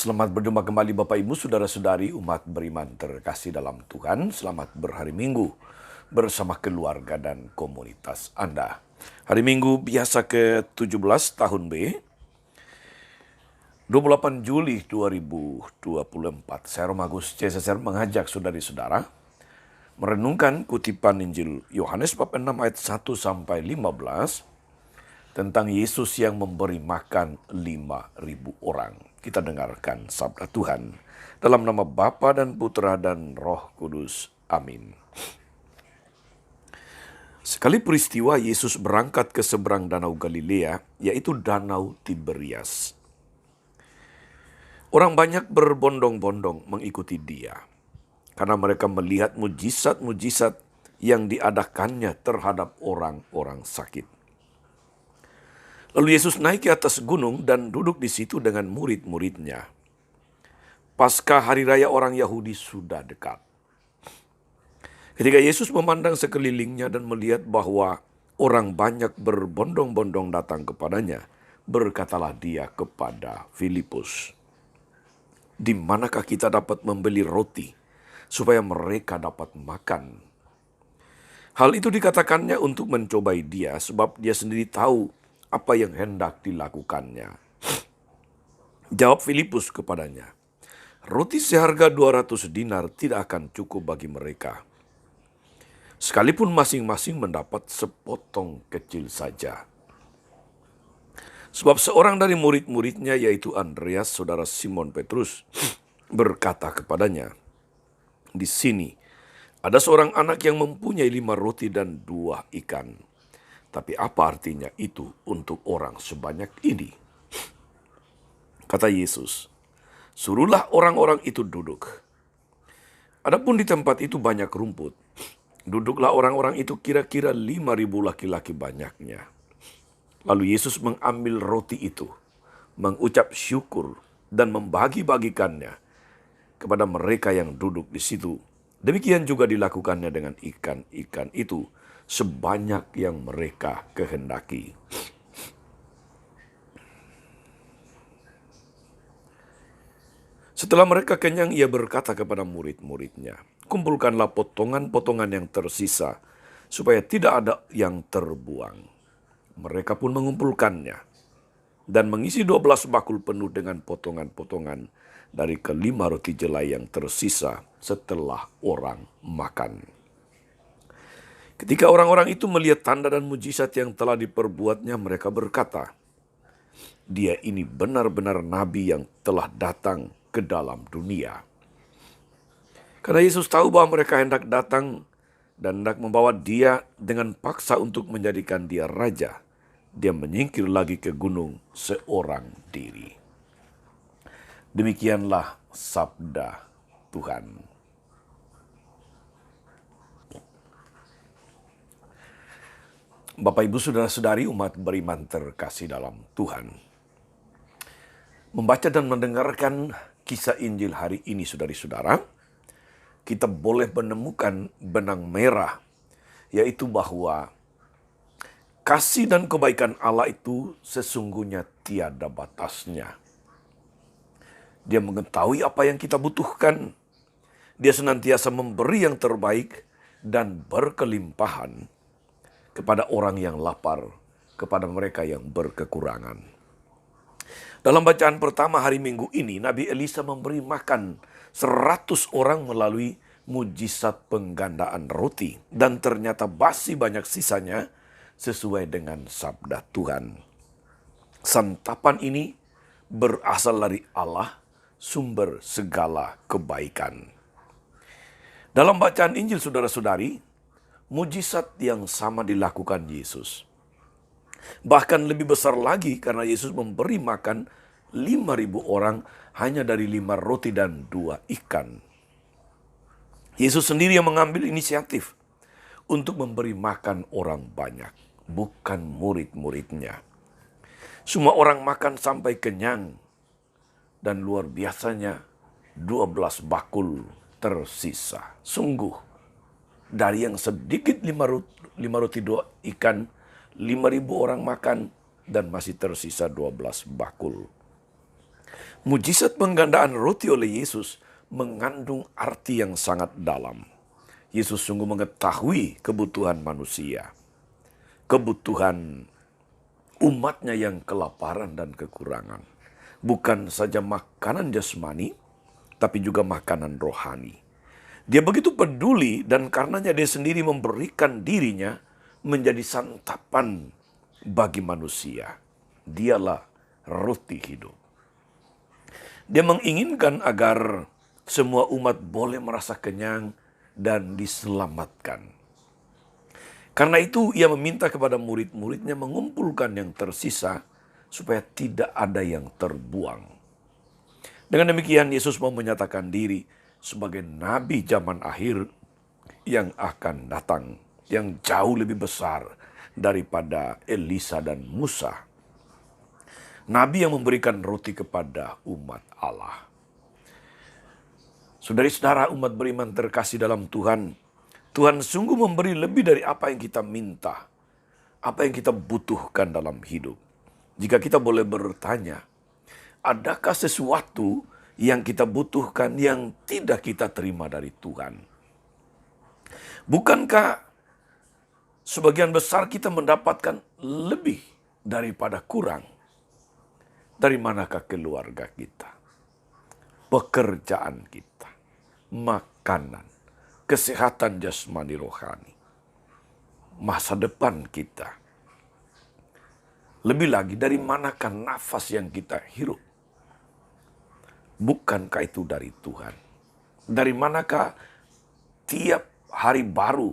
Selamat berjumpa kembali Bapak Ibu, Saudara-saudari umat beriman terkasih dalam Tuhan. Selamat berhari Minggu bersama keluarga dan komunitas Anda. Hari Minggu biasa ke-17 tahun B, 28 Juli 2024. Saya Romagus CSSR mengajak saudari-saudara merenungkan kutipan Injil Yohanes bab 6 ayat 1 sampai 15 tentang Yesus yang memberi makan 5.000 orang. Kita dengarkan sabda Tuhan dalam nama Bapa dan Putra dan Roh Kudus. Amin. Sekali peristiwa Yesus berangkat ke seberang Danau Galilea, yaitu Danau Tiberias. Orang banyak berbondong-bondong mengikuti dia, karena mereka melihat mujizat-mujizat yang diadakannya terhadap orang-orang sakit. Lalu Yesus naik ke atas gunung dan duduk di situ dengan murid-muridnya. Paskah hari raya orang Yahudi sudah dekat. Ketika Yesus memandang sekelilingnya dan melihat bahwa orang banyak berbondong-bondong datang kepadanya, berkatalah dia kepada Filipus, "Di manakah kita dapat membeli roti supaya mereka dapat makan?" Hal itu dikatakannya untuk mencobai dia, sebab dia sendiri tahu apa yang hendak dilakukannya. Jawab Filipus kepadanya, "Roti seharga 200 dinar tidak akan cukup bagi mereka, sekalipun masing-masing mendapat sepotong kecil saja." Sebab seorang dari murid-muridnya, yaitu Andreas, saudara Simon Petrus, berkata kepadanya, "Di sini ada seorang anak yang mempunyai 5 roti dan 2 ikan. Tapi apa artinya itu untuk orang sebanyak ini?" Kata Yesus, "Suruhlah orang-orang itu duduk." Adapun di tempat itu banyak rumput. Duduklah orang-orang itu kira-kira 5.000 laki-laki banyaknya. Lalu Yesus mengambil roti itu, mengucap syukur dan membagi-bagikannya kepada mereka yang duduk di situ. Demikian juga dilakukannya dengan ikan-ikan itu, sebanyak yang mereka kehendaki. Setelah mereka kenyang, ia berkata kepada murid-muridnya, "Kumpulkanlah potongan-potongan yang tersisa, supaya tidak ada yang terbuang." Mereka pun mengumpulkannya, dan mengisi 12 bakul penuh dengan potongan-potongan dari kelima roti jelai yang tersisa setelah orang makan. Ketika orang-orang itu melihat tanda dan mujizat yang telah diperbuatnya, mereka berkata, "Dia ini benar-benar nabi yang telah datang ke dalam dunia." Karena Yesus tahu bahwa mereka hendak datang dan hendak membawa dia dengan paksa untuk menjadikan dia raja, dia menyingkir lagi ke gunung seorang diri. Demikianlah sabda Tuhan. Bapak, Ibu, Saudara-saudari umat beriman terkasih dalam Tuhan. Membaca dan mendengarkan kisah Injil hari ini, saudari-saudara, kita boleh menemukan benang merah, yaitu bahwa kasih dan kebaikan Allah itu sesungguhnya tiada batasnya. Dia mengetahui apa yang kita butuhkan. Dia senantiasa memberi yang terbaik dan berkelimpahan kepada orang yang lapar, kepada mereka yang berkekurangan. Dalam bacaan pertama hari Minggu ini, Nabi Elisa memberi makan 100 orang melalui mujizat penggandaan roti. Dan ternyata masih banyak sisanya sesuai dengan sabda Tuhan. Santapan ini berasal dari Allah, sumber segala kebaikan. Dalam bacaan Injil, saudara-saudari, mujizat yang sama dilakukan Yesus. Bahkan lebih besar lagi karena Yesus memberi makan 5.000 orang hanya dari 5 roti dan 2 ikan. Yesus sendiri yang mengambil inisiatif untuk memberi makan orang banyak, bukan murid-muridnya. Semua orang makan sampai kenyang, dan luar biasanya 12 bakul tersisa. Sungguh, dari yang sedikit 5 roti 2 ikan, 5.000 orang makan dan masih tersisa 12 bakul. Mujizat penggandaan roti oleh Yesus mengandung arti yang sangat dalam. Yesus sungguh mengetahui kebutuhan manusia, kebutuhan umatnya yang kelaparan dan kekurangan. Bukan saja makanan jasmani, tapi juga makanan rohani. Dia begitu peduli dan karenanya dia sendiri memberikan dirinya menjadi santapan bagi manusia. Dialah roti hidup. Dia menginginkan agar semua umat boleh merasa kenyang dan diselamatkan. Karena itu ia meminta kepada murid-muridnya mengumpulkan yang tersisa supaya tidak ada yang terbuang. Dengan demikian Yesus mau menyatakan diri sebagai nabi zaman akhir yang akan datang, yang jauh lebih besar daripada Elisa dan Musa. Nabi yang memberikan roti kepada umat Allah. Saudari-saudara umat beriman terkasih dalam Tuhan, Tuhan sungguh memberi lebih dari apa yang kita minta, apa yang kita butuhkan dalam hidup. Jika kita boleh bertanya, adakah sesuatu yang kita butuhkan yang tidak kita terima dari Tuhan? Bukankah sebagian besar kita mendapatkan lebih daripada kurang? Dari manakah keluarga kita, pekerjaan kita, makanan, kesehatan jasmani rohani, masa depan kita? Lebih lagi, dari manakah nafas yang kita hirup? Bukankah itu dari Tuhan? Dari manakah tiap hari baru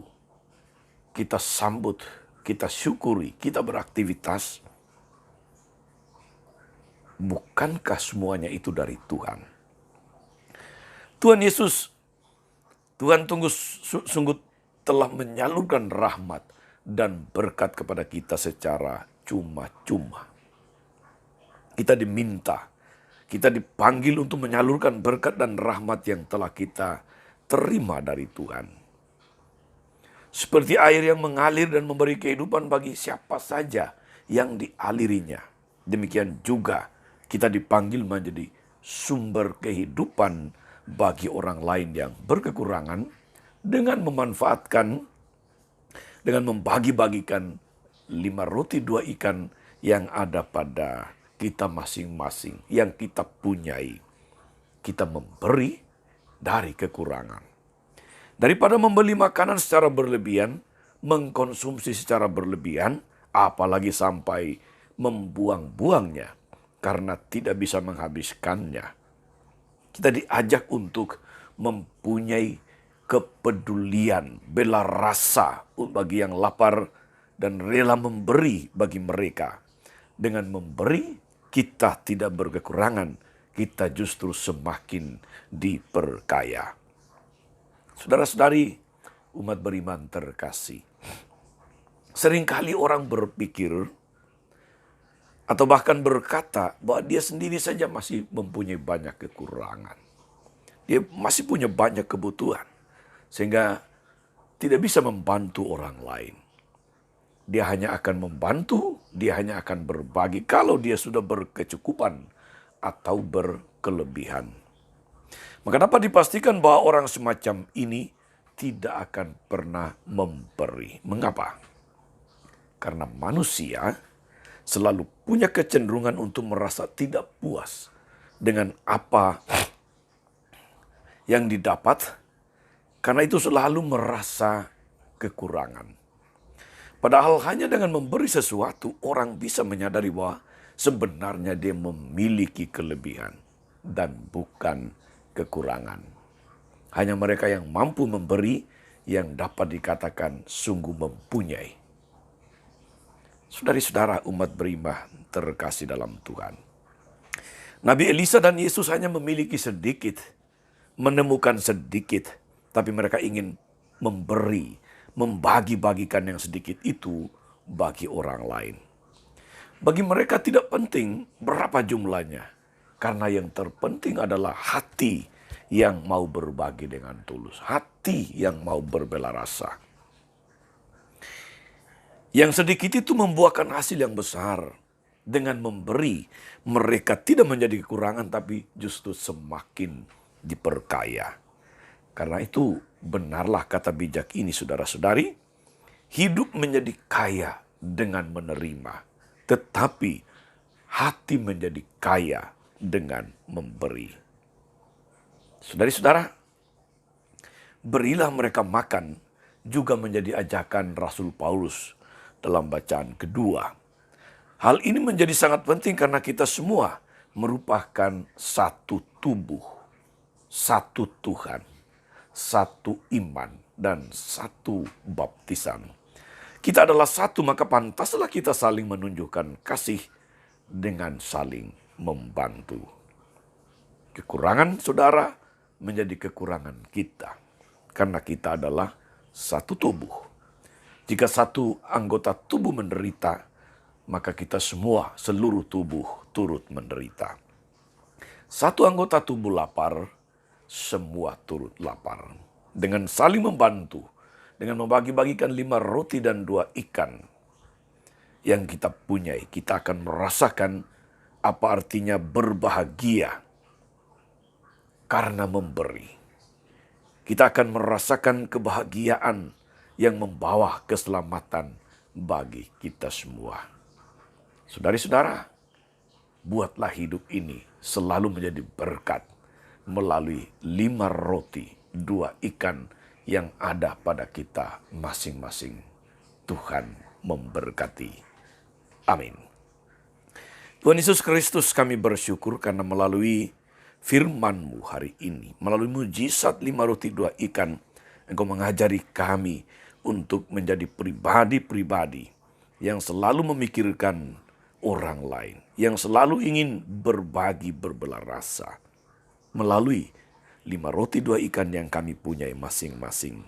kita sambut, kita syukuri, kita beraktivitas? Bukankah semuanya itu dari Tuhan? Tuhan Yesus, Tuhan sungguh telah menyalurkan rahmat dan berkat kepada kita secara cuma-cuma. Kita diminta, kita dipanggil untuk menyalurkan berkat dan rahmat yang telah kita terima dari Tuhan. Seperti air yang mengalir dan memberi kehidupan bagi siapa saja yang dialirinya. Demikian juga kita dipanggil menjadi sumber kehidupan bagi orang lain yang berkekurangan dengan memanfaatkan, dengan membagi-bagikan 5 roti 2 ikan yang ada pada kita masing-masing, yang kita punyai. Kita memberi dari kekurangan. Daripada membeli makanan secara berlebihan, mengkonsumsi secara berlebihan, apalagi sampai membuang-buangnya karena tidak bisa menghabiskannya. Kita diajak untuk mempunyai kepedulian, bela rasa bagi yang lapar dan rela memberi bagi mereka. Dengan memberi, kita tidak berkekurangan, kita justru semakin diperkaya. Saudara-saudari, umat beriman terkasih, seringkali orang berpikir atau bahkan berkata bahwa dia sendiri saja masih mempunyai banyak kekurangan. Dia masih punya banyak kebutuhan, sehingga tidak bisa membantu orang lain. Dia hanya akan membantu, dia hanya akan berbagi kalau dia sudah berkecukupan atau berkelebihan. Maka dapat dipastikan bahwa orang semacam ini tidak akan pernah memberi. Mengapa? Karena manusia selalu punya kecenderungan untuk merasa tidak puas dengan apa yang didapat, karena itu selalu merasa kekurangan. Padahal hanya dengan memberi sesuatu, orang bisa menyadari bahwa sebenarnya dia memiliki kelebihan dan bukan kekurangan. Hanya mereka yang mampu memberi yang dapat dikatakan sungguh mempunyai. Saudari-saudara umat beriman terkasih dalam Tuhan. Nabi Elisa dan Yesus hanya memiliki sedikit, menemukan sedikit, tapi mereka ingin memberi, membagi-bagikan yang sedikit itu bagi orang lain. Bagi mereka tidak penting berapa jumlahnya, karena yang terpenting adalah hati yang mau berbagi dengan tulus, hati yang mau berbela rasa. Yang sedikit itu membuahkan hasil yang besar. dengan memberi, mereka tidak menjadi kekurangan, tapi justru semakin diperkaya. Karena itu, benarlah kata bijak ini, saudara-saudari, hidup menjadi kaya dengan menerima, tetapi hati menjadi kaya dengan memberi. Saudari-saudara, berilah mereka makan juga menjadi ajakan Rasul Paulus dalam bacaan kedua. Hal ini menjadi sangat penting karena kita semua merupakan satu tubuh, satu Tuhan, satu iman, dan satu baptisan. Kita adalah satu, maka pantaslah kita saling menunjukkan kasih dengan saling membantu. Kekurangan saudara menjadi kekurangan kita, karena kita adalah satu tubuh. Jika satu anggota tubuh menderita, maka kita semua, seluruh tubuh turut menderita. Satu anggota tubuh lapar, semua turut lapar. Dengan saling membantu, dengan membagi-bagikan 5 roti dan 2 ikan yang kita punyai, kita akan merasakan apa artinya berbahagia karena memberi. Kita akan merasakan kebahagiaan yang membawa keselamatan bagi kita semua. Saudari-saudara, buatlah hidup ini selalu menjadi berkat melalui 5 roti, 2 ikan yang ada pada kita masing-masing. Tuhan memberkati. Amin. Tuhan Yesus Kristus, kami bersyukur karena melalui firman-Mu hari ini, melalui mujizat 5 roti 2 ikan, Engkau mengajari kami untuk menjadi pribadi-pribadi yang selalu memikirkan orang lain, yang selalu ingin berbagi, berbelah rasa. Melalui 5 roti 2 ikan yang kami punyai masing-masing.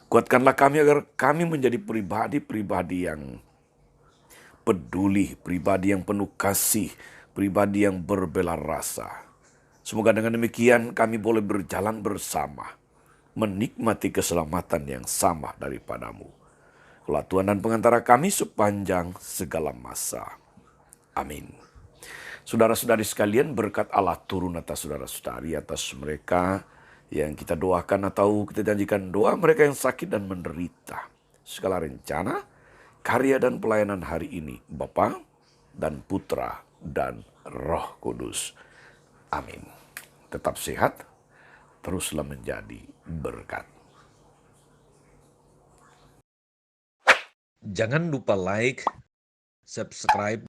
Kuatkanlah kami agar kami menjadi pribadi-pribadi yang peduli, pribadi yang penuh kasih, pribadi yang berbela rasa. Semoga dengan demikian kami boleh berjalan bersama, menikmati keselamatan yang sama daripada-Mu. Kaulah Tuhan dan pengantara kami sepanjang segala masa. Amin. Saudara-saudari sekalian, berkat Allah turun atas saudara-saudari, atas mereka yang kita doakan atau kita janjikan doa mereka yang sakit dan menderita. Segala rencana, karya dan pelayanan hari ini, Bapa dan Putra dan Roh Kudus. Amin. Tetap sehat, teruslah menjadi berkat. Jangan lupa like, subscribe,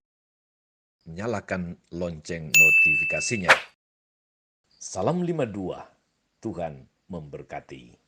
nyalakan lonceng notifikasinya. Salam 52, Tuhan memberkati.